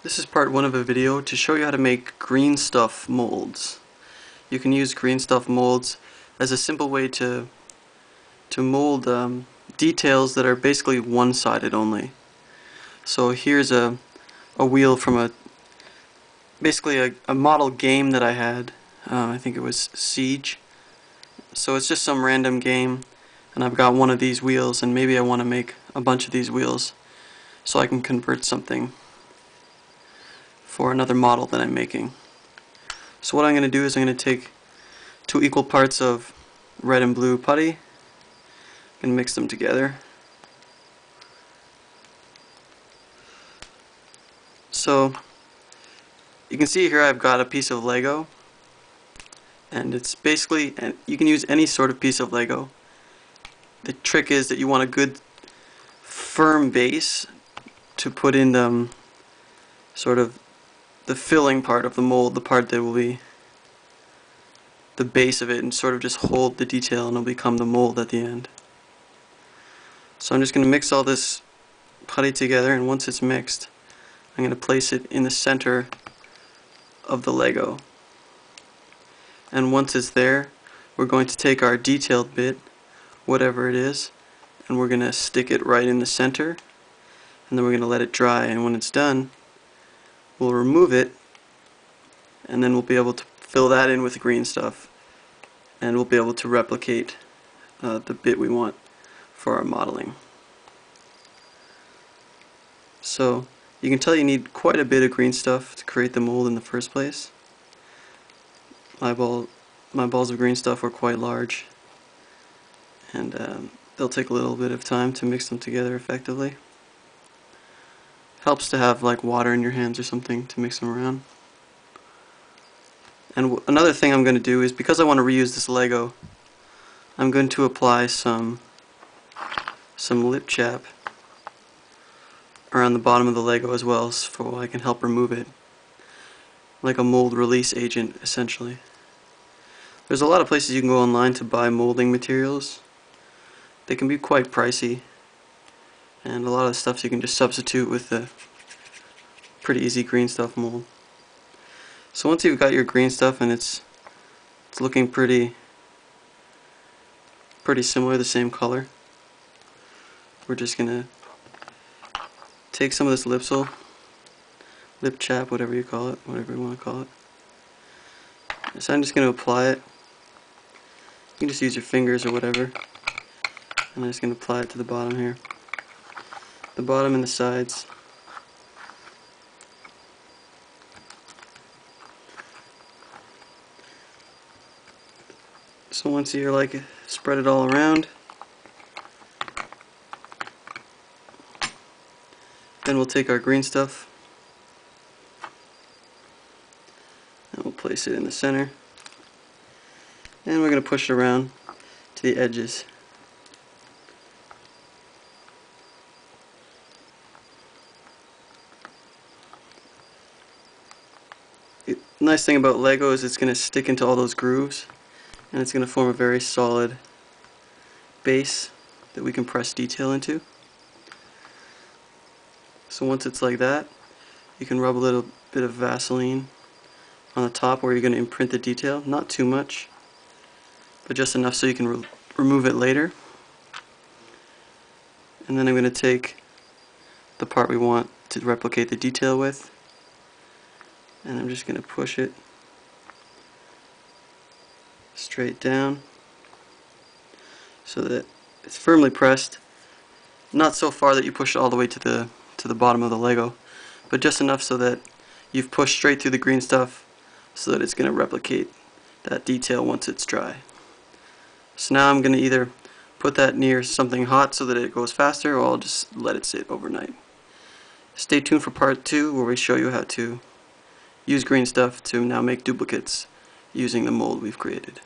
This is part one of a video to show you how to make green stuff molds. You can use green stuff molds as a simple way to mold details that are basically one-sided only. So here's a wheel from basically a model game that I had. I think it was Siege. So it's just some random game, and I've got one of these wheels, and maybe I want to make a bunch of these wheels so I can convert something for another model that I'm making. So what I'm going to do is I'm going to take 2 equal parts of red and blue putty and mix them together. So you can see here I've got a piece of Lego, and it's basically, and you can use any sort of piece of Lego. The trick is that you want a good firm base to put in the sort of the filling part of the mold, the part that will be the base of it, and sort of just hold the detail, and it'll become the mold at the end. So I'm just going to mix all this putty together, and once it's mixed, I'm going to place it in the center of the Lego. And once it's there, we're going to take our detailed bit, whatever it is, and we're going to stick it right in the center, and then we're going to let it dry, and when it's done, we'll remove it, and then we'll be able to fill that in with green stuff, and we'll be able to replicate the bit we want for our modeling. So you can tell you need quite a bit of green stuff to create the mold in the first place. My balls of green stuff are quite large, and they'll take a little bit of time to mix them together effectively. Helps to have like water in your hands or something to mix them around. And another thing I'm going to do is, because I want to reuse this Lego, I'm going to apply some lip chap around the bottom of the Lego as well, so I can help remove it, like a mold release agent essentially. There's a lot of places you can go online to buy molding materials. They can be quite pricey, and a lot of stuff you can just substitute with the pretty easy green stuff mold. So once you've got your green stuff and it's looking pretty similar, the same color, we're just gonna take some of this lip chap, whatever you call it, whatever you want to call it. So I'm just gonna apply it. You can just use your fingers or whatever, and I'm just gonna apply it to the bottom here, the bottom and the sides. So once you're like spread it all around, then we'll take our green stuff and we'll place it in the center, and we're going to push it around to the edges. The nice thing about Lego is it's going to stick into all those grooves, and it's going to form a very solid base that we can press detail into. So once it's like that, you can rub a little bit of Vaseline on the top where you're going to imprint the detail. Not too much, but just enough so you can remove it later. And then I'm going to take the part we want to replicate the detail with, and I'm just going to push it straight down so that it's firmly pressed, not so far that you push it all the way to the bottom of the Lego, but just enough so that you've pushed straight through the green stuff so that it's going to replicate that detail once it's dry. So now I'm going to either put that near something hot so that it goes faster, or I'll just let it sit overnight. Stay tuned for part 2, where we show you how to use green stuff to now make duplicates using the mold we've created.